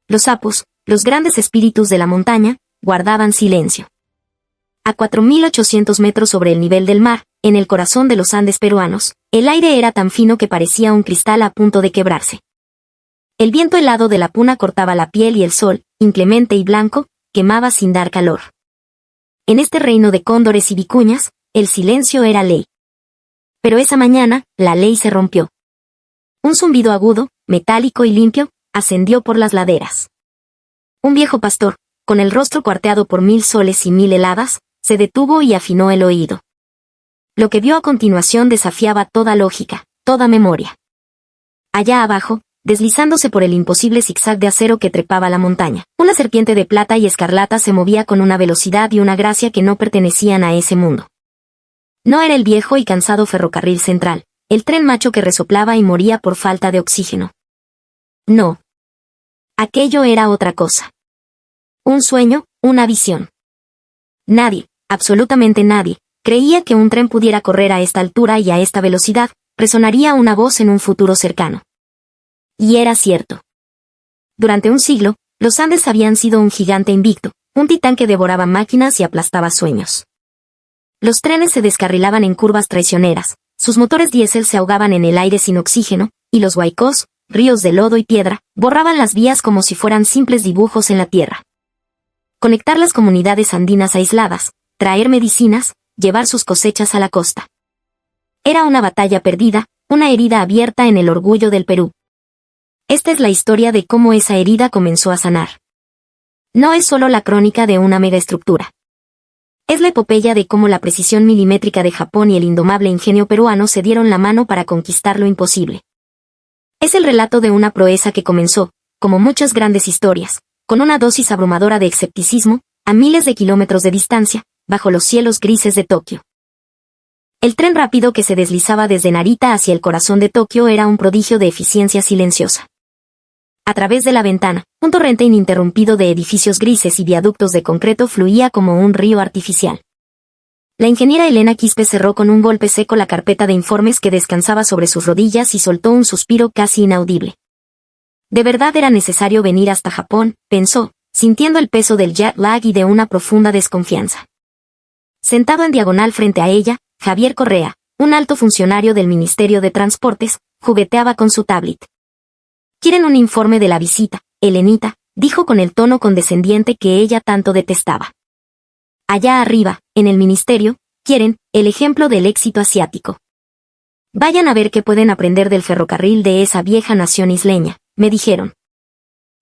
los sapos, los grandes espíritus de la montaña, guardaban silencio. A 4.800 metros sobre el nivel del mar, en el corazón de los Andes peruanos, el aire era tan fino que parecía un cristal a punto de quebrarse. El viento helado de la puna cortaba la piel y el sol, inclemente y blanco, quemaba sin dar calor. En este reino de cóndores y vicuñas, el silencio era ley. Pero esa mañana, la ley se rompió. Un zumbido agudo, metálico y limpio, ascendió por las laderas. Un viejo pastor, con el rostro cuarteado por 1000 soles y 1000 heladas, se detuvo y afinó el oído. Lo que vio a continuación desafiaba toda lógica, toda memoria. Allá abajo, deslizándose por el imposible zigzag de acero que trepaba la montaña, una serpiente de plata y escarlata se movía con una velocidad y una gracia que no pertenecían a ese mundo. No era el viejo y cansado ferrocarril central, el tren macho que resoplaba y moría por falta de oxígeno. No. Aquello era otra cosa. Un sueño, una visión. Nadie, absolutamente nadie, creía que un tren pudiera correr a esta altura y a esta velocidad, resonaría una voz en un futuro cercano. Y era cierto. Durante un siglo, los Andes habían sido un gigante invicto, un titán que devoraba máquinas y aplastaba sueños. Los trenes se descarrilaban en curvas traicioneras, sus motores diésel se ahogaban en el aire sin oxígeno, y los huaicós, ríos de lodo y piedra, borraban las vías como si fueran simples dibujos en la tierra. Conectar las comunidades andinas aisladas, traer medicinas, llevar sus cosechas a la costa. Era una batalla perdida, una herida abierta en el orgullo del Perú. Esta es la historia de cómo esa herida comenzó a sanar. No es solo la crónica de una megaestructura. Es la epopeya de cómo la precisión milimétrica de Japón y el indomable ingenio peruano se dieron la mano para conquistar lo imposible. Es el relato de una proeza que comenzó, como muchas grandes historias, con una dosis abrumadora de escepticismo, a miles de kilómetros de distancia, bajo los cielos grises de Tokio. El tren rápido que se deslizaba desde Narita hacia el corazón de Tokio era un prodigio de eficiencia silenciosa. A través de la ventana, un torrente ininterrumpido de edificios grises y viaductos de concreto fluía como un río artificial. La ingeniera Elena Quispe cerró con un golpe seco la carpeta de informes que descansaba sobre sus rodillas y soltó un suspiro casi inaudible. De verdad era necesario venir hasta Japón, pensó, sintiendo el peso del jet lag y de una profunda desconfianza. Sentado en diagonal frente a ella, Javier Correa, un alto funcionario del Ministerio de Transportes, jugueteaba con su tablet. «¿Quieren un informe de la visita, Elenita?», dijo con el tono condescendiente que ella tanto detestaba. «Allá arriba, en el ministerio, quieren el ejemplo del éxito asiático. Vayan a ver qué pueden aprender del ferrocarril de esa vieja nación isleña», me dijeron.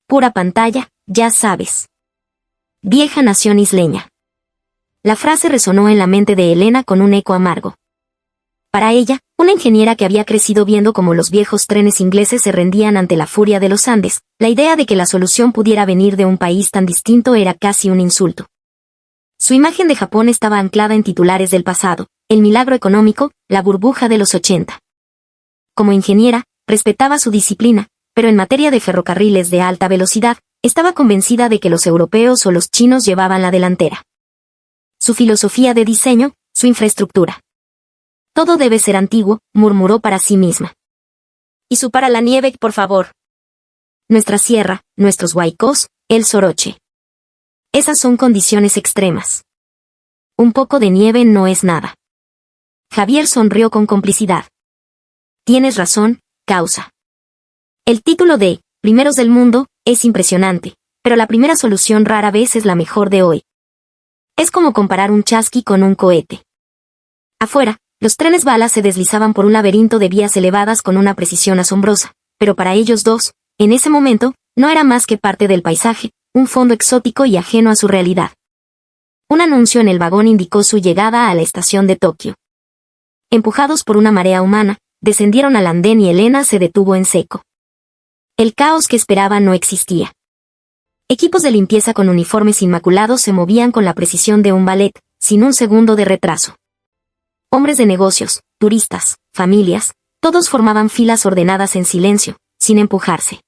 Pura pantalla, ya sabes. Vieja nación isleña. La frase resonó en la mente de Elena con un eco amargo. Para ella, una ingeniera que había crecido viendo cómo los viejos trenes ingleses se rendían ante la furia de los Andes, la idea de que la solución pudiera venir de un país tan distinto era casi un insulto. Su imagen de Japón estaba anclada en titulares del pasado, el milagro económico, la burbuja de los 80. Como ingeniera, respetaba su disciplina, pero en materia de ferrocarriles de alta velocidad, estaba convencida de que los europeos o los chinos llevaban la delantera. Su filosofía de diseño, su infraestructura. Todo debe ser antiguo, murmuró para sí misma. Y su para la nieve, por favor. Nuestra sierra, nuestros huaicós, el soroche. Esas son condiciones extremas. Un poco de nieve no es nada. Javier sonrió con complicidad. Tienes razón, causa. El título de Primeros del Mundo es impresionante, pero la primera solución rara vez es la mejor de hoy. Es como comparar un chasqui con un cohete. Afuera, los trenes bala se deslizaban por un laberinto de vías elevadas con una precisión asombrosa, pero para ellos dos, en ese momento, no era más que parte del paisaje, un fondo exótico y ajeno a su realidad. Un anuncio en el vagón indicó su llegada a la estación de Tokio. Empujados por una marea humana, descendieron al andén y Elena se detuvo en seco. El caos que esperaba no existía. Equipos de limpieza con uniformes inmaculados se movían con la precisión de un ballet, sin un segundo de retraso. Hombres de negocios, turistas, familias, todos formaban filas ordenadas en silencio, sin empujarse.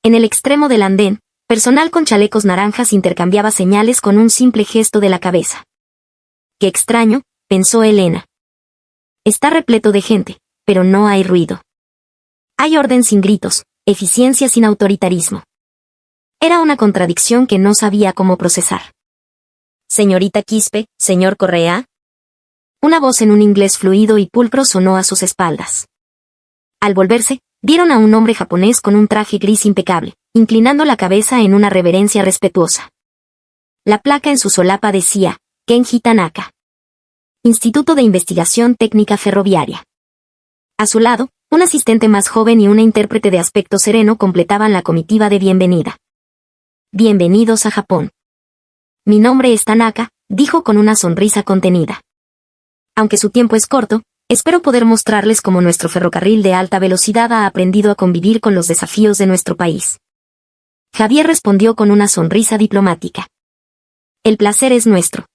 En el extremo del andén, personal con chalecos naranjas intercambiaba señales con un simple gesto de la cabeza. «Qué extraño», pensó Elena. Está repleto de gente, pero no hay ruido. Hay orden sin gritos, eficiencia sin autoritarismo. Era una contradicción que no sabía cómo procesar. «Señorita Quispe, señor Correa». Una voz en un inglés fluido y pulcro sonó a sus espaldas. Al volverse, vieron a un hombre japonés con un traje gris impecable, inclinando la cabeza en una reverencia respetuosa. La placa en su solapa decía, Kenji Tanaka. Instituto de Investigación Técnica Ferroviaria. A su lado, un asistente más joven y una intérprete de aspecto sereno completaban la comitiva de bienvenida. «Bienvenidos a Japón. Mi nombre es Tanaka», dijo con una sonrisa contenida. «Aunque su tiempo es corto, espero poder mostrarles cómo nuestro ferrocarril de alta velocidad ha aprendido a convivir con los desafíos de nuestro país». Javier respondió con una sonrisa diplomática. «El placer es nuestro.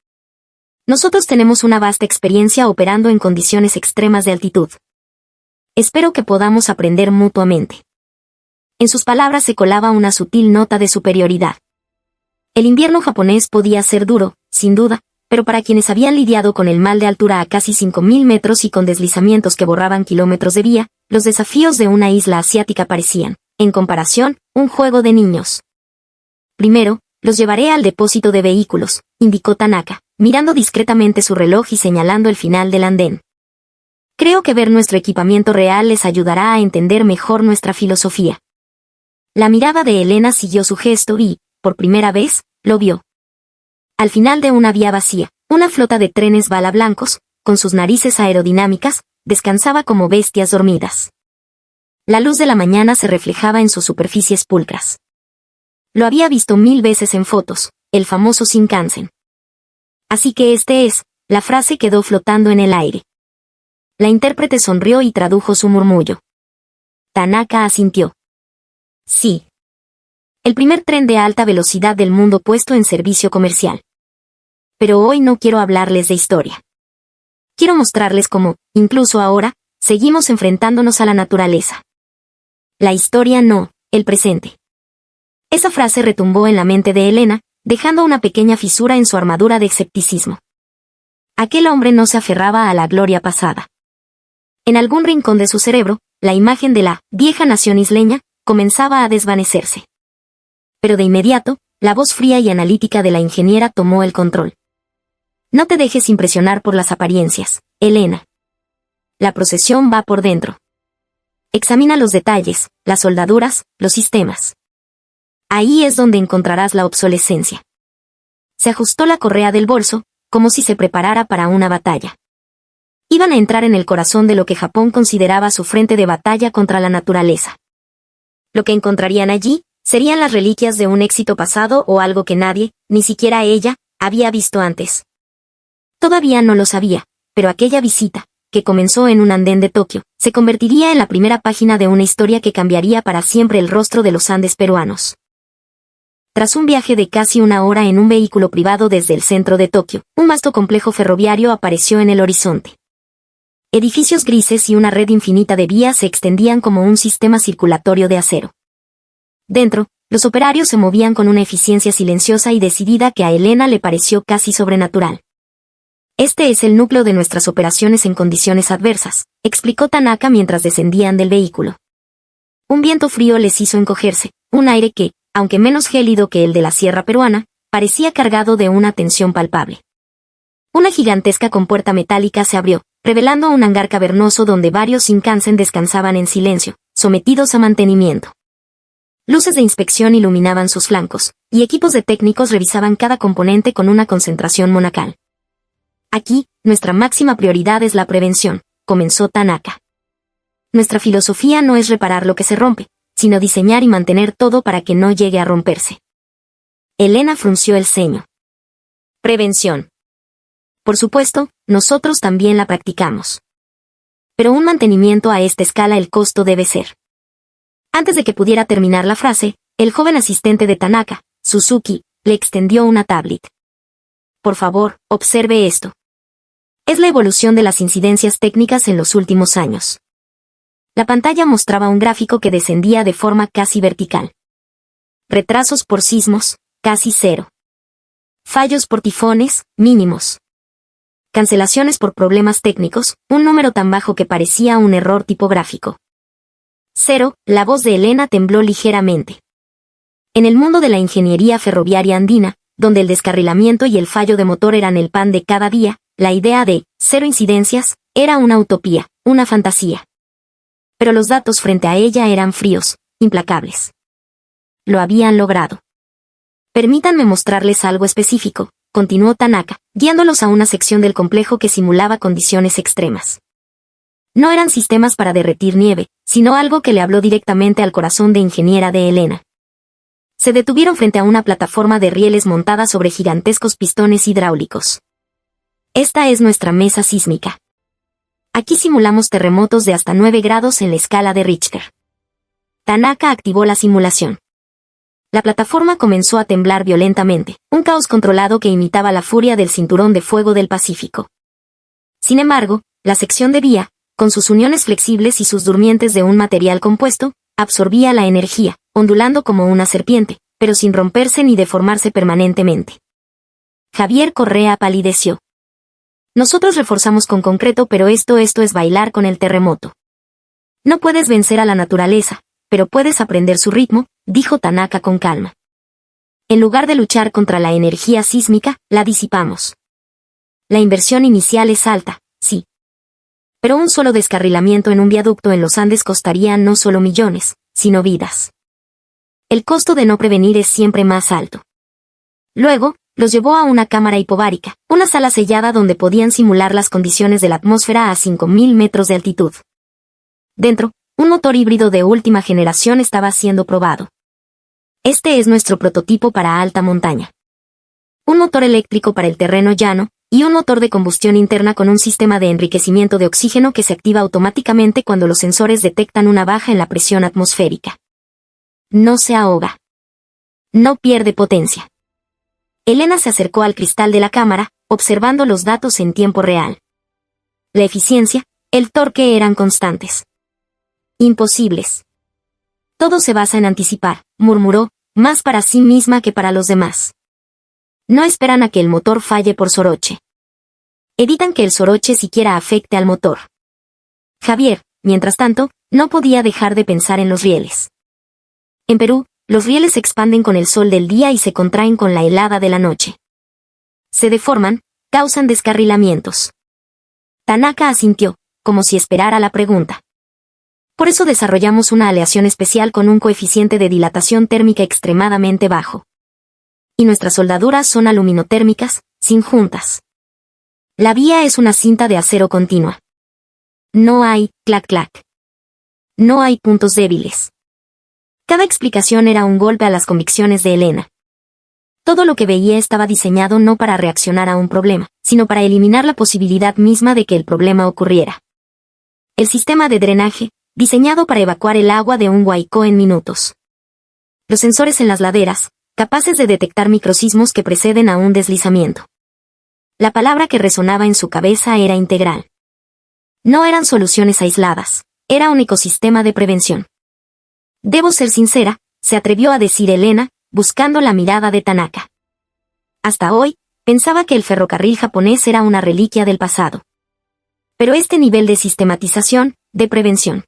Nosotros tenemos una vasta experiencia operando en condiciones extremas de altitud. Espero que podamos aprender mutuamente». En sus palabras se colaba una sutil nota de superioridad. El invierno japonés podía ser duro, sin duda, pero para quienes habían lidiado con el mal de altura a casi 5.000 metros y con deslizamientos que borraban kilómetros de vía, los desafíos de una isla asiática parecían, en comparación, un juego de niños. «Primero, los llevaré al depósito de vehículos», indicó Tanaka, mirando discretamente su reloj y señalando el final del andén. «Creo que ver nuestro equipamiento real les ayudará a entender mejor nuestra filosofía». La mirada de Elena siguió su gesto y, por primera vez, lo vio. Al final de una vía vacía, una flota de trenes bala blancos, con sus narices aerodinámicas, descansaba como bestias dormidas. La luz de la mañana se reflejaba en sus superficies pulcras. Lo había visto 1000 veces en fotos, el famoso Shinkansen. «Así que la frase quedó flotando en el aire». La intérprete sonrió y tradujo su murmullo. Tanaka asintió. «Sí. El primer tren de alta velocidad del mundo puesto en servicio comercial. Pero hoy no quiero hablarles de historia. Quiero mostrarles cómo, incluso ahora, seguimos enfrentándonos a la naturaleza. La historia no, el presente». Esa frase retumbó en la mente de Elena, dejando una pequeña fisura en su armadura de escepticismo. Aquel hombre no se aferraba a la gloria pasada. En algún rincón de su cerebro, la imagen de la vieja nación isleña comenzaba a desvanecerse. Pero de inmediato, la voz fría y analítica de la ingeniera tomó el control. «No te dejes impresionar por las apariencias, Elena. La procesión va por dentro. Examina los detalles, las soldaduras, los sistemas. Ahí es donde encontrarás la obsolescencia». Se ajustó la correa del bolso, como si se preparara para una batalla. Iban a entrar en el corazón de lo que Japón consideraba su frente de batalla contra la naturaleza. Lo que encontrarían allí serían las reliquias de un éxito pasado o algo que nadie, ni siquiera ella, había visto antes. Todavía no lo sabía, pero aquella visita, que comenzó en un andén de Tokio, se convertiría en la primera página de una historia que cambiaría para siempre el rostro de los Andes peruanos. Tras un viaje de casi una hora en un vehículo privado desde el centro de Tokio, un vasto complejo ferroviario apareció en el horizonte. Edificios grises y una red infinita de vías se extendían como un sistema circulatorio de acero. Dentro, los operarios se movían con una eficiencia silenciosa y decidida que a Elena le pareció casi sobrenatural. «Este es el núcleo de nuestras operaciones en condiciones adversas», explicó Tanaka mientras descendían del vehículo. Un viento frío les hizo encogerse, un aire que, aunque menos gélido que el de la sierra peruana, parecía cargado de una tensión palpable. Una gigantesca compuerta metálica se abrió, revelando un hangar cavernoso donde varios Shinkansen descansaban en silencio, sometidos a mantenimiento. Luces de inspección iluminaban sus flancos, y equipos de técnicos revisaban cada componente con una concentración monacal. «Aquí, nuestra máxima prioridad es la prevención», comenzó Tanaka. «Nuestra filosofía no es reparar lo que se rompe, sino diseñar y mantener todo para que no llegue a romperse». Elena frunció el ceño. «Prevención. Por supuesto, nosotros también la practicamos. Pero un mantenimiento a esta escala el costo debe ser». Antes de que pudiera terminar la frase, el joven asistente de Tanaka, Suzuki, le extendió una tablet. «Por favor, observe esto. Es la evolución de las incidencias técnicas en los últimos años». La pantalla mostraba un gráfico que descendía de forma casi vertical. Retrasos por sismos, casi cero. Fallos por tifones, mínimos. Cancelaciones por problemas técnicos, un número tan bajo que parecía un error tipográfico. Cero, la voz de Elena tembló ligeramente. En el mundo de la ingeniería ferroviaria andina, donde el descarrilamiento y el fallo de motor eran el pan de cada día, la idea de cero incidencias era una utopía, una fantasía. Pero los datos frente a ella eran fríos, implacables. Lo habían logrado. Permítanme mostrarles algo específico, continuó Tanaka, guiándolos a una sección del complejo que simulaba condiciones extremas. No eran sistemas para derretir nieve, sino algo que le habló directamente al corazón de ingeniera de Elena. Se detuvieron frente a una plataforma de rieles montada sobre gigantescos pistones hidráulicos. Esta es nuestra mesa sísmica. Aquí simulamos terremotos de hasta 9 grados en la escala de Richter. Tanaka activó la simulación. La plataforma comenzó a temblar violentamente, un caos controlado que imitaba la furia del cinturón de fuego del Pacífico. Sin embargo, la sección de vía, con sus uniones flexibles y sus durmientes de un material compuesto, absorbía la energía, ondulando como una serpiente, pero sin romperse ni deformarse permanentemente. Javier Correa palideció. Nosotros reforzamos con concreto, pero esto es bailar con el terremoto. No puedes vencer a la naturaleza, pero puedes aprender su ritmo, dijo Tanaka con calma. En lugar de luchar contra la energía sísmica, la disipamos. La inversión inicial es alta, sí. Pero un solo descarrilamiento en un viaducto en los Andes costaría no solo millones, sino vidas. El costo de no prevenir es siempre más alto. Luego, los llevó a una cámara hipovárica, una sala sellada donde podían simular las condiciones de la atmósfera a 5.000 metros de altitud. Dentro, un motor híbrido de última generación estaba siendo probado. Este es nuestro prototipo para alta montaña. Un motor eléctrico para el terreno llano, y un motor de combustión interna con un sistema de enriquecimiento de oxígeno que se activa automáticamente cuando los sensores detectan una baja en la presión atmosférica. No se ahoga. No pierde potencia. Elena se acercó al cristal de la cámara, observando los datos en tiempo real. La eficiencia, el torque eran constantes. Imposibles. Todo se basa en anticipar, murmuró, más para sí misma que para los demás. No esperan a que el motor falle por soroche. Evitan que el soroche siquiera afecte al motor. Javier, mientras tanto, no podía dejar de pensar en los rieles. En Perú, los rieles se expanden con el sol del día y se contraen con la helada de la noche. Se deforman, causan descarrilamientos. Tanaka asintió, como si esperara la pregunta. Por eso desarrollamos una aleación especial con un coeficiente de dilatación térmica extremadamente bajo. Y nuestras soldaduras son aluminotérmicas, sin juntas. La vía es una cinta de acero continua. No hay clac clac. No hay puntos débiles. Cada explicación era un golpe a las convicciones de Elena. Todo lo que veía estaba diseñado no para reaccionar a un problema, sino para eliminar la posibilidad misma de que el problema ocurriera. El sistema de drenaje, diseñado para evacuar el agua de un huaicó en minutos. Los sensores en las laderas, capaces de detectar microsismos que preceden a un deslizamiento. La palabra que resonaba en su cabeza era integral. No eran soluciones aisladas, era un ecosistema de prevención. Debo ser sincera, se atrevió a decir Elena, buscando la mirada de Tanaka. Hasta hoy, pensaba que el ferrocarril japonés era una reliquia del pasado. Pero este nivel de sistematización, de prevención.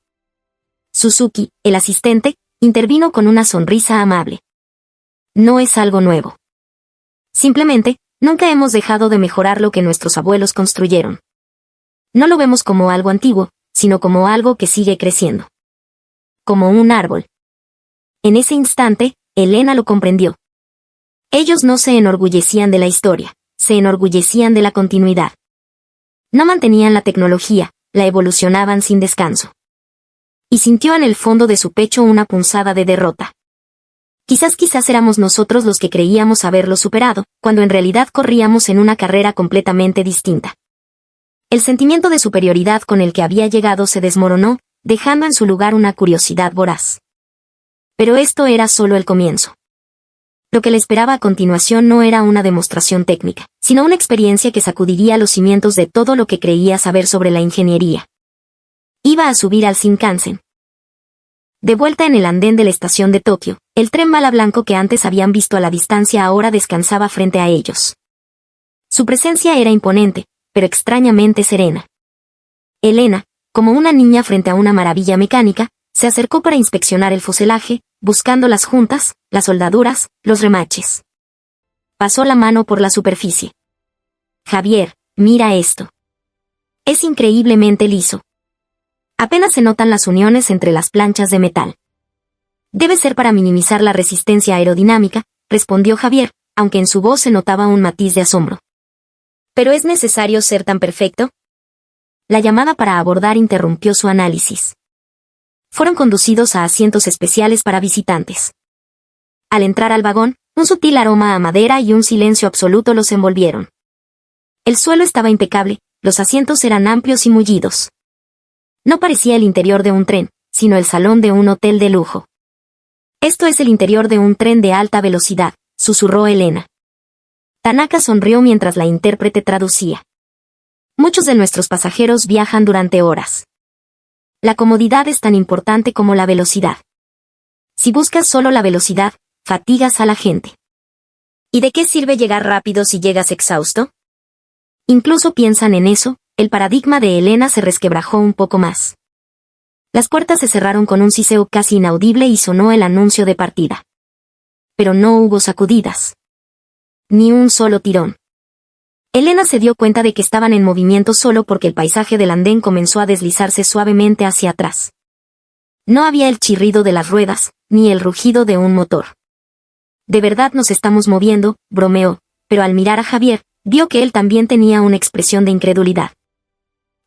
Suzuki, el asistente, intervino con una sonrisa amable. No es algo nuevo. Simplemente, nunca hemos dejado de mejorar lo que nuestros abuelos construyeron. No lo vemos como algo antiguo, sino como algo que sigue creciendo. Como un árbol. En ese instante, Elena lo comprendió. Ellos no se enorgullecían de la historia, se enorgullecían de la continuidad. No mantenían la tecnología, la evolucionaban sin descanso. Y sintió en el fondo de su pecho una punzada de derrota. Quizás éramos nosotros los que creíamos haberlo superado, cuando en realidad corríamos en una carrera completamente distinta. El sentimiento de superioridad con el que había llegado se desmoronó, dejando en su lugar una curiosidad voraz. Pero esto era solo el comienzo. Lo que le esperaba a continuación no era una demostración técnica, sino una experiencia que sacudiría los cimientos de todo lo que creía saber sobre la ingeniería. Iba a subir al Shinkansen. De vuelta en el andén de la estación de Tokio, el tren bala blanco que antes habían visto a la distancia ahora descansaba frente a ellos. Su presencia era imponente, pero extrañamente serena. Elena, como una niña frente a una maravilla mecánica, se acercó para inspeccionar el fuselaje, buscando las juntas, las soldaduras, los remaches. Pasó la mano por la superficie. Javier, mira esto. Es increíblemente liso. Apenas se notan las uniones entre las planchas de metal. Debe ser para minimizar la resistencia aerodinámica, respondió Javier, aunque en su voz se notaba un matiz de asombro. ¿Pero es necesario ser tan perfecto? La llamada para abordar interrumpió su análisis. Fueron conducidos a asientos especiales para visitantes. Al entrar al vagón, un sutil aroma a madera y un silencio absoluto los envolvieron. El suelo estaba impecable, los asientos eran amplios y mullidos. No parecía el interior de un tren, sino el salón de un hotel de lujo. Esto es el interior de un tren de alta velocidad, susurró Elena. Tanaka sonrió mientras la intérprete traducía. Muchos de nuestros pasajeros viajan durante horas. La comodidad es tan importante como la velocidad. Si buscas solo la velocidad, fatigas a la gente. ¿Y de qué sirve llegar rápido si llegas exhausto? Incluso piensan en eso, el paradigma de Elena se resquebrajó un poco más. Las puertas se cerraron con un siseo casi inaudible y sonó el anuncio de partida. Pero no hubo sacudidas. Ni un solo tirón. Elena se dio cuenta de que estaban en movimiento solo porque el paisaje del andén comenzó a deslizarse suavemente hacia atrás. No había el chirrido de las ruedas, ni el rugido de un motor. De verdad nos estamos moviendo, bromeó, pero al mirar a Javier, vio que él también tenía una expresión de incredulidad.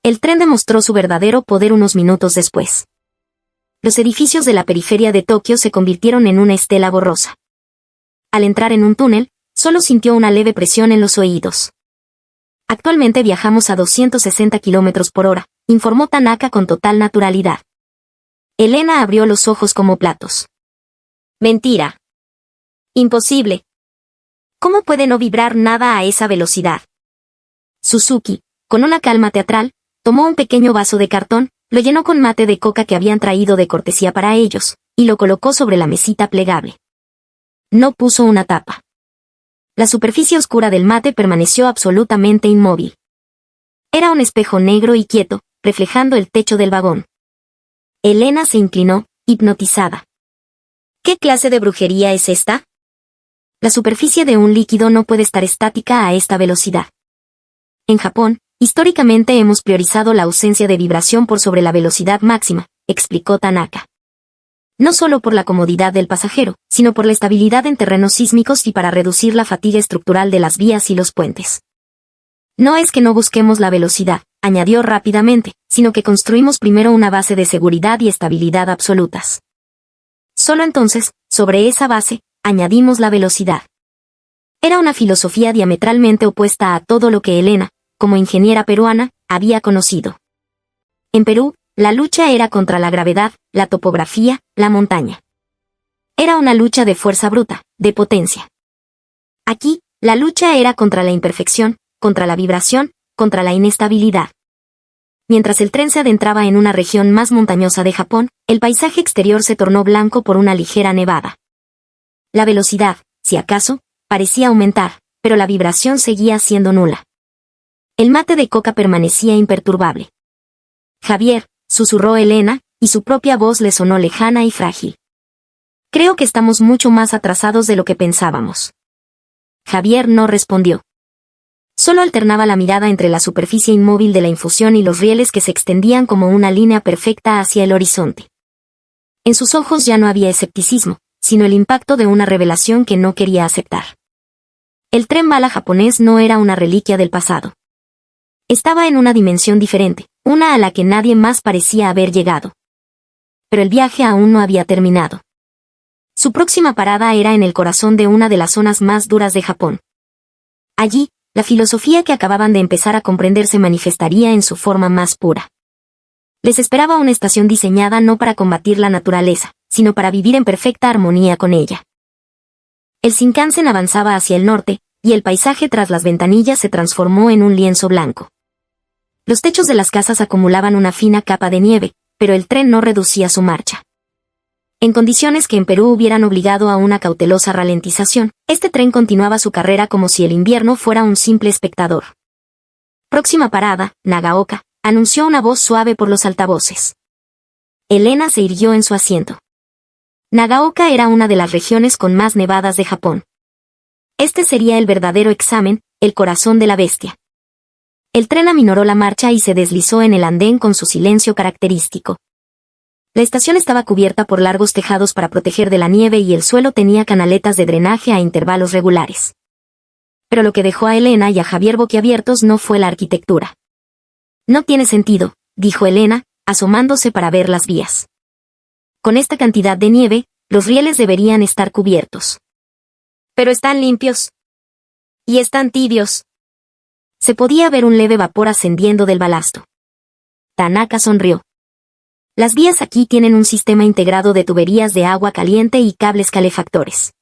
El tren demostró su verdadero poder unos minutos después. Los edificios de la periferia de Tokio se convirtieron en una estela borrosa. Al entrar en un túnel, solo sintió una leve presión en los oídos. Actualmente viajamos a 260 kilómetros por hora, informó Tanaka con total naturalidad. Elena abrió los ojos como platos. Mentira. Imposible. ¿Cómo puede no vibrar nada a esa velocidad? Suzuki, con una calma teatral, tomó un pequeño vaso de cartón, lo llenó con mate de coca que habían traído de cortesía para ellos, y lo colocó sobre la mesita plegable. No puso una tapa. La superficie oscura del mate permaneció absolutamente inmóvil. Era un espejo negro y quieto, reflejando el techo del vagón. Elena se inclinó, hipnotizada. ¿Qué clase de brujería es esta? La superficie de un líquido no puede estar estática a esta velocidad. En Japón, históricamente hemos priorizado la ausencia de vibración por sobre la velocidad máxima, explicó Tanaka. No solo por la comodidad del pasajero, sino por la estabilidad en terrenos sísmicos y para reducir la fatiga estructural de las vías y los puentes. No es que no busquemos la velocidad, añadió rápidamente, sino que construimos primero una base de seguridad y estabilidad absolutas. Solo entonces, sobre esa base, añadimos la velocidad. Era una filosofía diametralmente opuesta a todo lo que Elena, como ingeniera peruana, había conocido. En Perú, la lucha era contra la gravedad, la topografía, la montaña. Era una lucha de fuerza bruta, de potencia. Aquí, la lucha era contra la imperfección, contra la vibración, contra la inestabilidad. Mientras el tren se adentraba en una región más montañosa de Japón, el paisaje exterior se tornó blanco por una ligera nevada. La velocidad, si acaso, parecía aumentar, pero la vibración seguía siendo nula. El mate de coca permanecía imperturbable. Javier, susurró Elena, y su propia voz le sonó lejana y frágil. Creo que estamos mucho más atrasados de lo que pensábamos. Javier no respondió. Solo alternaba la mirada entre la superficie inmóvil de la infusión y los rieles que se extendían como una línea perfecta hacia el horizonte. En sus ojos ya no había escepticismo, sino el impacto de una revelación que no quería aceptar. El tren bala japonés no era una reliquia del pasado. Estaba en una dimensión diferente, una a la que nadie más parecía haber llegado. Pero el viaje aún no había terminado. Su próxima parada era en el corazón de una de las zonas más duras de Japón. Allí, la filosofía que acababan de empezar a comprender se manifestaría en su forma más pura. Les esperaba una estación diseñada no para combatir la naturaleza, sino para vivir en perfecta armonía con ella. El Shinkansen avanzaba hacia el norte, y el paisaje tras las ventanillas se transformó en un lienzo blanco. Los techos de las casas acumulaban una fina capa de nieve, pero el tren no reducía su marcha. En condiciones que en Perú hubieran obligado a una cautelosa ralentización, este tren continuaba su carrera como si el invierno fuera un simple espectador. Próxima parada, Nagaoka, anunció una voz suave por los altavoces. Elena se irguió en su asiento. Nagaoka era una de las regiones con más nevadas de Japón. Este sería el verdadero examen, el corazón de la bestia. El tren aminoró la marcha y se deslizó en el andén con su silencio característico. La estación estaba cubierta por largos tejados para proteger de la nieve y el suelo tenía canaletas de drenaje a intervalos regulares. Pero lo que dejó a Elena y a Javier boquiabiertos no fue la arquitectura. No tiene sentido, dijo Elena, asomándose para ver las vías. Con esta cantidad de nieve, los rieles deberían estar cubiertos. Pero están limpios. Y están tibios. Se podía ver un leve vapor ascendiendo del balasto. Tanaka sonrió. Las vías aquí tienen un sistema integrado de tuberías de agua caliente y cables calefactores.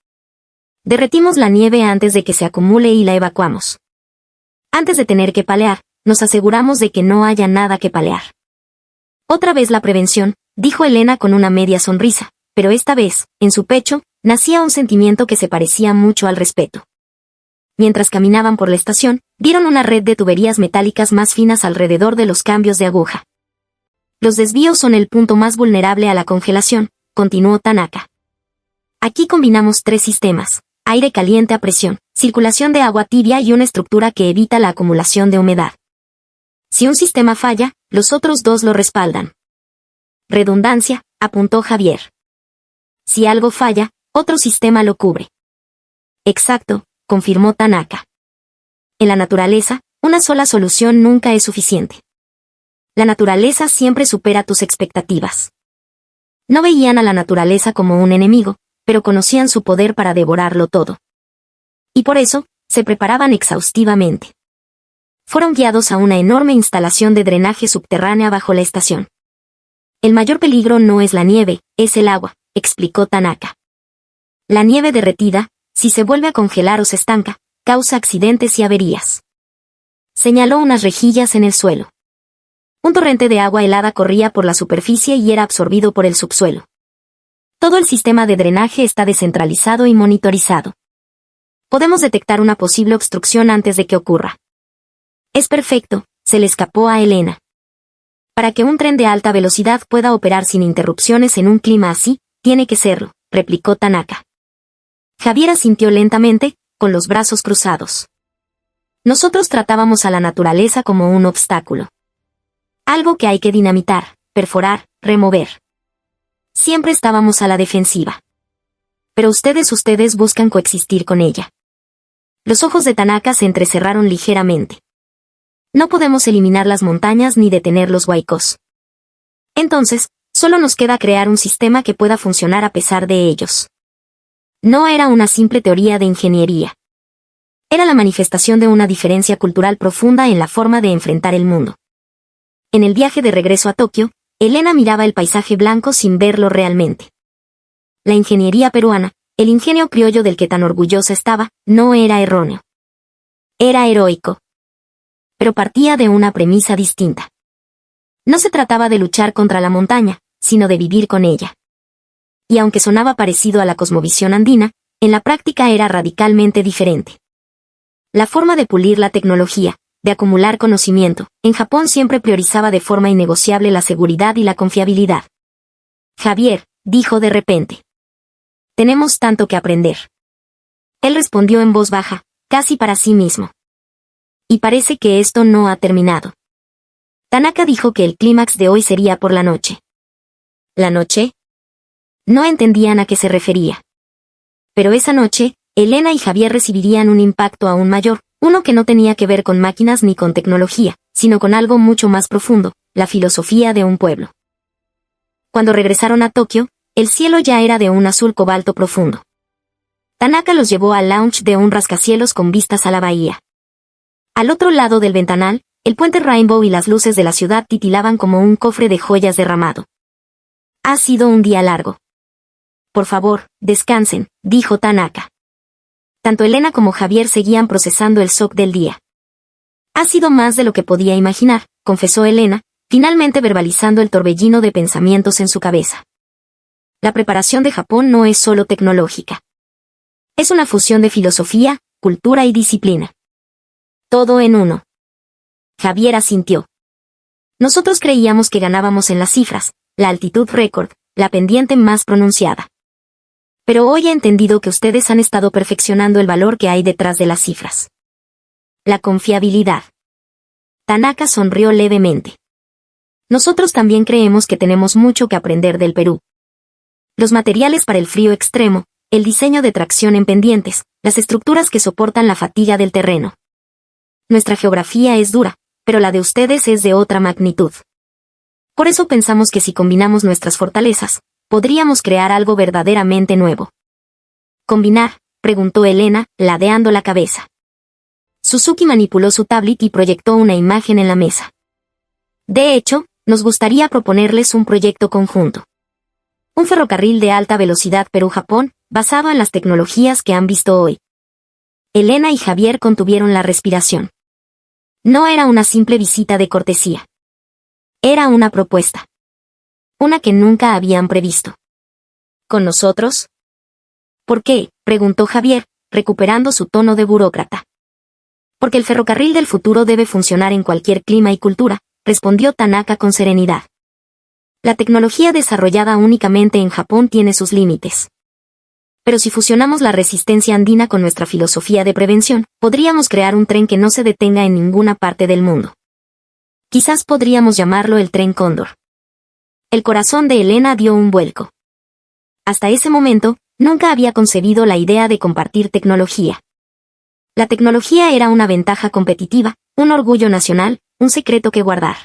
Derretimos la nieve antes de que se acumule y la evacuamos. Antes de tener que palear, nos aseguramos de que no haya nada que palear. Otra vez la prevención, dijo Elena con una media sonrisa, pero esta vez, en su pecho, nacía un sentimiento que se parecía mucho al respeto. Mientras caminaban por la estación, vieron una red de tuberías metálicas más finas alrededor de los cambios de aguja. Los desvíos son el punto más vulnerable a la congelación, continuó Tanaka. Aquí combinamos 3 sistemas: aire caliente a presión, circulación de agua tibia y una estructura que evita la acumulación de humedad. Si un sistema falla, los otros 2 lo respaldan. Redundancia, apuntó Javier. Si algo falla, otro sistema lo cubre. Exacto, confirmó Tanaka. En la naturaleza, una sola solución nunca es suficiente. La naturaleza siempre supera tus expectativas. No veían a la naturaleza como un enemigo, pero conocían su poder para devorarlo todo. Y por eso, se preparaban exhaustivamente. Fueron guiados a una enorme instalación de drenaje subterránea bajo la estación. El mayor peligro no es la nieve, es el agua, explicó Tanaka. La nieve derretida, si se vuelve a congelar o se estanca, causa accidentes y averías. Señaló unas rejillas en el suelo. Un torrente de agua helada corría por la superficie y era absorbido por el subsuelo. Todo el sistema de drenaje está descentralizado y monitorizado. Podemos detectar una posible obstrucción antes de que ocurra. Es perfecto, se le escapó a Elena. Para que un tren de alta velocidad pueda operar sin interrupciones en un clima así, tiene que serlo, replicó Tanaka. Javier asintió lentamente, con los brazos cruzados. Nosotros tratábamos a la naturaleza como un obstáculo. Algo que hay que dinamitar, perforar, remover. Siempre estábamos a la defensiva. Pero ustedes buscan coexistir con ella. Los ojos de Tanaka se entrecerraron ligeramente. No podemos eliminar las montañas ni detener los huaicos. Entonces, solo nos queda crear un sistema que pueda funcionar a pesar de ellos. No era una simple teoría de ingeniería. Era la manifestación de una diferencia cultural profunda en la forma de enfrentar el mundo. En el viaje de regreso a Tokio, Elena miraba el paisaje blanco sin verlo realmente. La ingeniería peruana, el ingenio criollo del que tan orgullosa estaba, no era erróneo. Era heroico. Pero partía de una premisa distinta. No se trataba de luchar contra la montaña, sino de vivir con ella. Y aunque sonaba parecido a la cosmovisión andina, en la práctica era radicalmente diferente. La forma de pulir la tecnología, de acumular conocimiento, en Japón siempre priorizaba de forma innegociable la seguridad y la confiabilidad. Javier, dijo de repente. Tenemos tanto que aprender. Él respondió en voz baja, casi para sí mismo. Y parece que esto no ha terminado. Tanaka dijo que el clímax de hoy sería por la noche. ¿La noche? No entendían a qué se refería. Pero esa noche, Elena y Javier recibirían un impacto aún mayor, uno que no tenía que ver con máquinas ni con tecnología, sino con algo mucho más profundo, la filosofía de un pueblo. Cuando regresaron a Tokio, el cielo ya era de un azul cobalto profundo. Tanaka los llevó al lounge de un rascacielos con vistas a la bahía. Al otro lado del ventanal, el puente Rainbow y las luces de la ciudad titilaban como un cofre de joyas derramado. Ha sido un día largo. Por favor, descansen, dijo Tanaka. Tanto Elena como Javier seguían procesando el shock del día. Ha sido más de lo que podía imaginar, confesó Elena, finalmente verbalizando el torbellino de pensamientos en su cabeza. La preparación de Japón no es solo tecnológica. Es una fusión de filosofía, cultura y disciplina. Todo en uno. Javier asintió. Nosotros creíamos que ganábamos en las cifras, la altitud récord, la pendiente más pronunciada. Pero hoy he entendido que ustedes han estado perfeccionando el valor que hay detrás de las cifras. La confiabilidad. Tanaka sonrió levemente. Nosotros también creemos que tenemos mucho que aprender del Perú. Los materiales para el frío extremo, el diseño de tracción en pendientes, las estructuras que soportan la fatiga del terreno. Nuestra geografía es dura, pero la de ustedes es de otra magnitud. Por eso pensamos que si combinamos nuestras fortalezas, podríamos crear algo verdaderamente nuevo. ¿Combinar?, preguntó Elena, ladeando la cabeza. Suzuki manipuló su tablet y proyectó una imagen en la mesa. De hecho, nos gustaría proponerles un proyecto conjunto. Un ferrocarril de alta velocidad Perú-Japón, basado en las tecnologías que han visto hoy. Elena y Javier contuvieron la respiración. No era una simple visita de cortesía. Era una propuesta. Una que nunca habían previsto. ¿Con nosotros? ¿Por qué?, preguntó Javier, recuperando su tono de burócrata. Porque el ferrocarril del futuro debe funcionar en cualquier clima y cultura, respondió Tanaka con serenidad. La tecnología desarrollada únicamente en Japón tiene sus límites. Pero si fusionamos la resistencia andina con nuestra filosofía de prevención, podríamos crear un tren que no se detenga en ninguna parte del mundo. Quizás podríamos llamarlo el Tren Cóndor. El corazón de Elena dio un vuelco. Hasta ese momento, nunca había concebido la idea de compartir tecnología. La tecnología era una ventaja competitiva, un orgullo nacional, un secreto que guardar.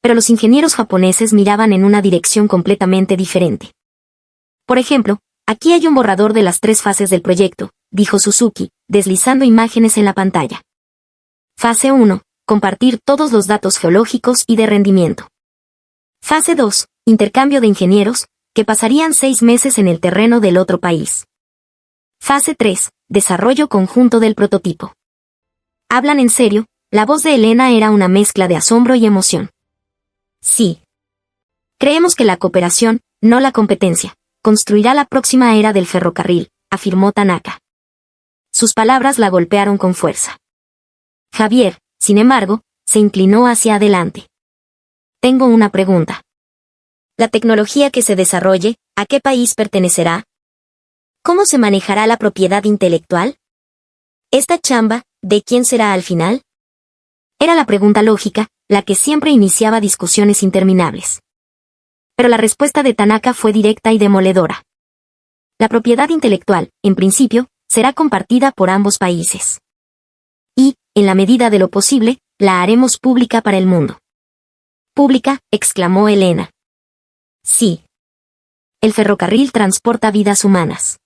Pero los ingenieros japoneses miraban en una dirección completamente diferente. Por ejemplo, aquí hay un borrador de las 3 fases del proyecto, dijo Suzuki, deslizando imágenes en la pantalla. Fase 1. Compartir todos los datos geológicos y de rendimiento. Fase 2. Intercambio de ingenieros, que pasarían 6 meses en el terreno del otro país. Fase 3. Desarrollo conjunto del prototipo. ¿Hablan en serio? La voz de Elena era una mezcla de asombro y emoción. Sí. Creemos que la cooperación, no la competencia, construirá la próxima era del ferrocarril, afirmó Tanaka. Sus palabras la golpearon con fuerza. Javier, sin embargo, se inclinó hacia adelante. Tengo una pregunta. ¿La tecnología que se desarrolle, a qué país pertenecerá? ¿Cómo se manejará la propiedad intelectual? ¿Esta chamba, de quién será al final? Era la pregunta lógica, la que siempre iniciaba discusiones interminables. Pero la respuesta de Tanaka fue directa y demoledora. La propiedad intelectual, en principio, será compartida por ambos países. Y, en la medida de lo posible, la haremos pública para el mundo. ¿Pública?, exclamó Elena. Sí. El ferrocarril transporta vidas humanas.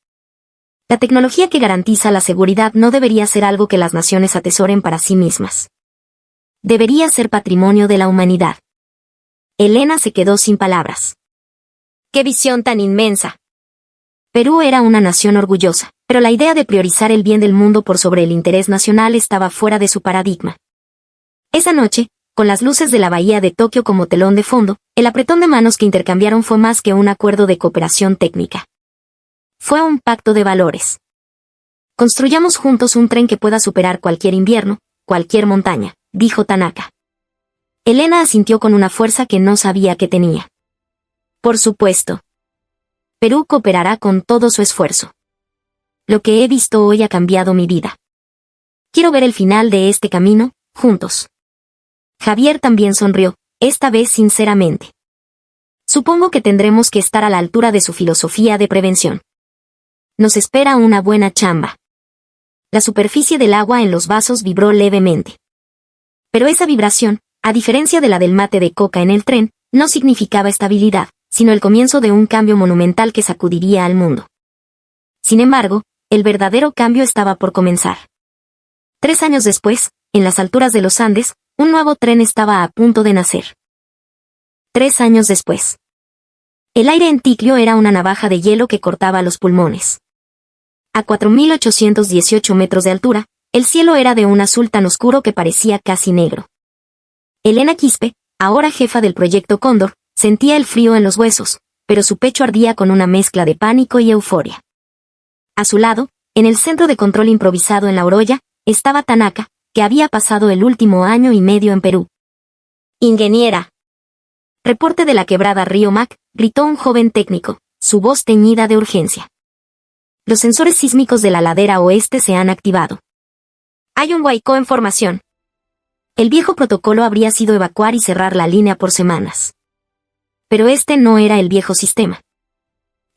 La tecnología que garantiza la seguridad no debería ser algo que las naciones atesoren para sí mismas. Debería ser patrimonio de la humanidad. Elena se quedó sin palabras. ¡Qué visión tan inmensa! Perú era una nación orgullosa, pero la idea de priorizar el bien del mundo por sobre el interés nacional estaba fuera de su paradigma. Esa noche, con las luces de la bahía de Tokio como telón de fondo, el apretón de manos que intercambiaron fue más que un acuerdo de cooperación técnica. Fue un pacto de valores. Construyamos juntos un tren que pueda superar cualquier invierno, cualquier montaña, dijo Tanaka. Elena asintió con una fuerza que no sabía que tenía. Por supuesto. Perú cooperará con todo su esfuerzo. Lo que he visto hoy ha cambiado mi vida. Quiero ver el final de este camino, juntos. Javier también sonrió, esta vez sinceramente. Supongo que tendremos que estar a la altura de su filosofía de prevención. Nos espera una buena chamba. La superficie del agua en los vasos vibró levemente. Pero esa vibración, a diferencia de la del mate de coca en el tren, no significaba estabilidad, sino el comienzo de un cambio monumental que sacudiría al mundo. Sin embargo, el verdadero cambio estaba por comenzar. 3 años después, en las alturas de los Andes, un nuevo tren estaba a punto de nacer. 3 años después. El aire en Ticlio era una navaja de hielo que cortaba los pulmones. A 4.818 metros de altura, el cielo era de un azul tan oscuro que parecía casi negro. Elena Quispe, ahora jefa del proyecto Cóndor, sentía el frío en los huesos, pero su pecho ardía con una mezcla de pánico y euforia. A su lado, en el centro de control improvisado en la Oroya, estaba Tanaka, que había pasado el último año y medio en Perú. Ingeniera. Reporte de la quebrada Río Mac, gritó un joven técnico, su voz teñida de urgencia. Los sensores sísmicos de la ladera oeste se han activado. Hay un huaico en formación. El viejo protocolo habría sido evacuar y cerrar la línea por semanas. Pero este no era el viejo sistema.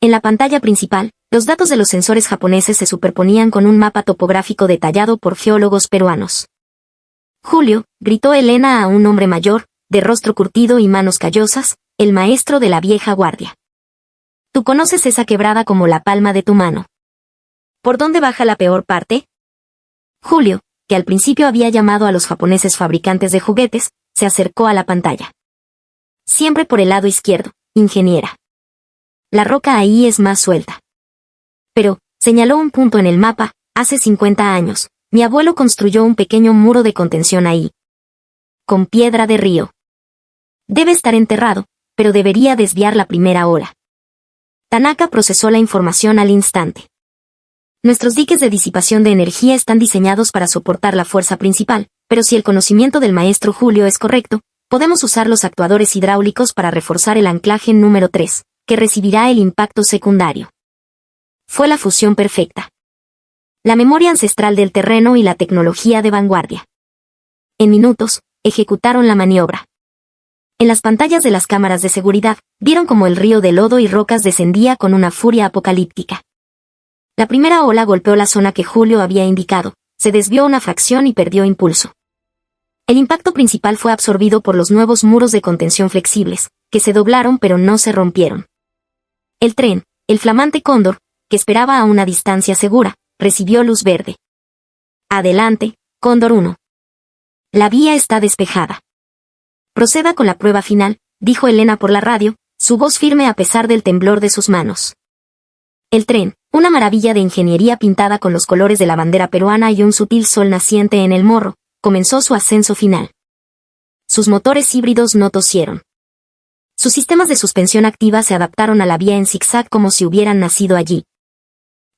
En la pantalla principal, los datos de los sensores japoneses se superponían con un mapa topográfico detallado por geólogos peruanos. Julio, gritó Elena a un hombre mayor, de rostro curtido y manos callosas, el maestro de la vieja guardia. Tú conoces esa quebrada como la palma de tu mano. ¿Por dónde baja la peor parte? Julio, que al principio había llamado a los japoneses fabricantes de juguetes, se acercó a la pantalla. Siempre por el lado izquierdo, ingeniera. La roca ahí es más suelta. Pero, señaló un punto en el mapa, hace 50 años, mi abuelo construyó un pequeño muro de contención ahí. Con piedra de río. Debe estar enterrado, pero debería desviar la primera ola. Tanaka procesó la información al instante. Nuestros diques de disipación de energía están diseñados para soportar la fuerza principal, pero si el conocimiento del maestro Julio es correcto, podemos usar los actuadores hidráulicos para reforzar el anclaje número 3, que recibirá el impacto secundario. Fue la fusión perfecta. La memoria ancestral del terreno y la tecnología de vanguardia. En minutos, ejecutaron la maniobra. En las pantallas de las cámaras de seguridad, vieron como el río de lodo y rocas descendía con una furia apocalíptica. La primera ola golpeó la zona que Julio había indicado, se desvió una fracción y perdió impulso. El impacto principal fue absorbido por los nuevos muros de contención flexibles, que se doblaron pero no se rompieron. El tren, el flamante Cóndor, que esperaba a una distancia segura, recibió luz verde. Adelante, Cóndor 1. La vía está despejada. Proceda con la prueba final, dijo Elena por la radio, su voz firme a pesar del temblor de sus manos. El tren, una maravilla de ingeniería pintada con los colores de la bandera peruana y un sutil sol naciente en el morro, comenzó su ascenso final. Sus motores híbridos no tosieron. Sus sistemas de suspensión activa se adaptaron a la vía en zigzag como si hubieran nacido allí.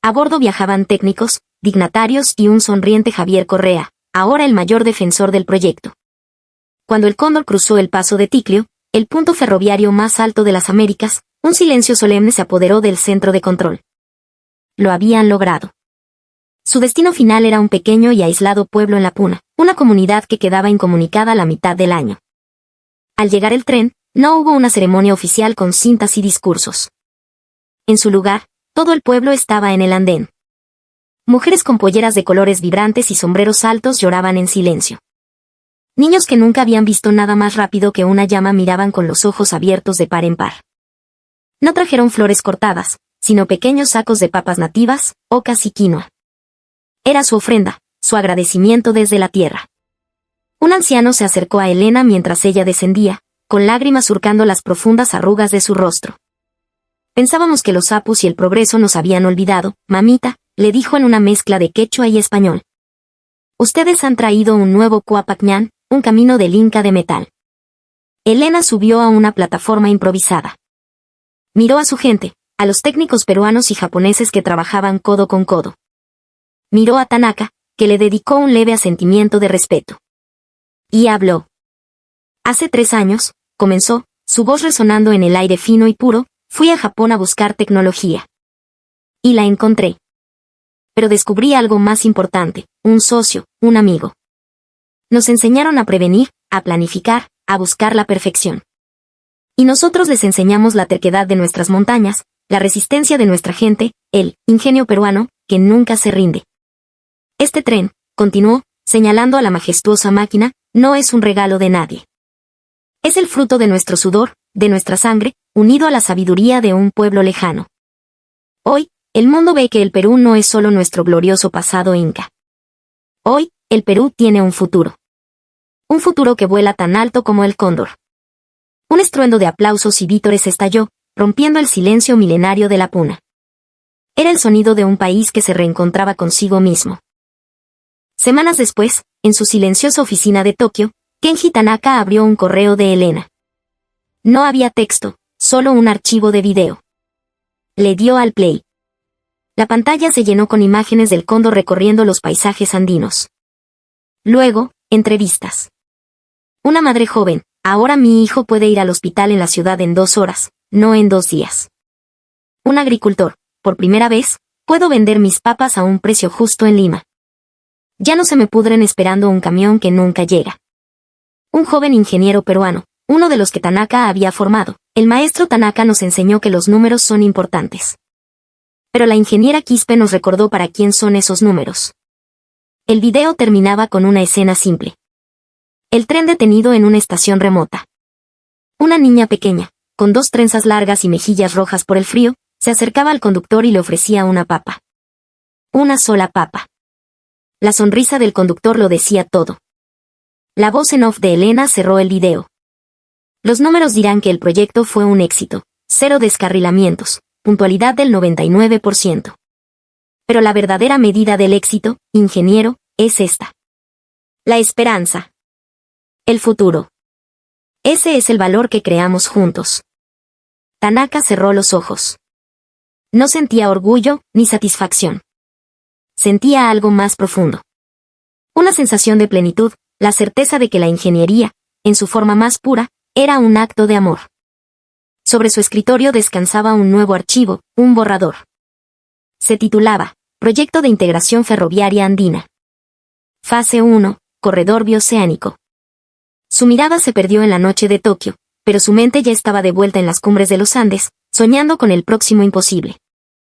A bordo viajaban técnicos, dignatarios y un sonriente Javier Correa, ahora el mayor defensor del proyecto. Cuando el Cóndor cruzó el paso de Ticlio, el punto ferroviario más alto de las Américas, un silencio solemne se apoderó del centro de control. Lo habían logrado. Su destino final era un pequeño y aislado pueblo en la Puna, una comunidad que quedaba incomunicada la mitad del año. Al llegar el tren, no hubo una ceremonia oficial con cintas y discursos. En su lugar, todo el pueblo estaba en el andén. Mujeres con polleras de colores vibrantes y sombreros altos lloraban en silencio. Niños que nunca habían visto nada más rápido que una llama miraban con los ojos abiertos de par en par. No trajeron flores cortadas, sino pequeños sacos de papas nativas, ocas y quinoa. Era su ofrenda, su agradecimiento desde la tierra. Un anciano se acercó a Elena mientras ella descendía, con lágrimas surcando las profundas arrugas de su rostro. Pensábamos que los apus y el progreso nos habían olvidado, mamita, le dijo en una mezcla de quechua y español. Ustedes han traído un nuevo Cuapacñán, un camino del Inca de metal. Elena subió a una plataforma improvisada. Miró a su gente, a los técnicos peruanos y japoneses que trabajaban codo con codo. Miró a Tanaka, que le dedicó un leve asentimiento de respeto. Y habló. Hace 3 años, comenzó, su voz resonando en el aire fino y puro, fui a Japón a buscar tecnología. Y la encontré. Pero descubrí algo más importante, un socio, un amigo. Nos enseñaron a prevenir, a planificar, a buscar la perfección. Y nosotros les enseñamos la terquedad de nuestras montañas, la resistencia de nuestra gente, el ingenio peruano, que nunca se rinde. Este tren, continuó, señalando a la majestuosa máquina, no es un regalo de nadie. Es el fruto de nuestro sudor, de nuestra sangre, unido a la sabiduría de un pueblo lejano. Hoy, el mundo ve que el Perú no es solo nuestro glorioso pasado inca. Hoy, el Perú tiene un futuro. Un futuro que vuela tan alto como el cóndor. Un estruendo de aplausos y vítores estalló, rompiendo el silencio milenario de la Puna. Era el sonido de un país que se reencontraba consigo mismo. Semanas después, en su silenciosa oficina de Tokio, Kenji Tanaka abrió un correo de Elena. No había texto, solo un archivo de video. Le dio al play. La pantalla se llenó con imágenes del cóndor recorriendo los paisajes andinos. Luego, entrevistas. Una madre joven, ahora mi hijo puede ir al hospital en la ciudad en 2 horas, no en 2 días. Un agricultor, por primera vez, Puedo vender mis papas a un precio justo en Lima. Ya no se me pudren esperando un camión que nunca llega. Un joven ingeniero peruano, uno de los que Tanaka había formado. El maestro Tanaka nos enseñó que los números son importantes. Pero la ingeniera Quispe nos recordó para quién son esos números. El video terminaba con una escena simple. El tren detenido en una estación remota. Una niña pequeña, con 2 trenzas largas y mejillas rojas por el frío, se acercaba al conductor y le ofrecía una papa. Una sola papa. La sonrisa del conductor lo decía todo. La voz en off de Elena cerró el video. Los números dirán que el proyecto fue un éxito, 0 descarrilamientos, puntualidad del 99%. Pero la verdadera medida del éxito, ingeniero, es esta. La esperanza. El futuro. Ese es el valor que creamos juntos. Tanaka cerró los ojos. No sentía orgullo ni satisfacción. Sentía algo más profundo. Una sensación de plenitud, la certeza de que la ingeniería, en su forma más pura, era un acto de amor. Sobre su escritorio descansaba un nuevo archivo, un borrador. Se titulaba, Proyecto de Integración Ferroviaria Andina. Fase 1, Corredor Bioceánico. Su mirada se perdió en la noche de Tokio, pero su mente ya estaba de vuelta en las cumbres de los Andes, soñando con el próximo imposible.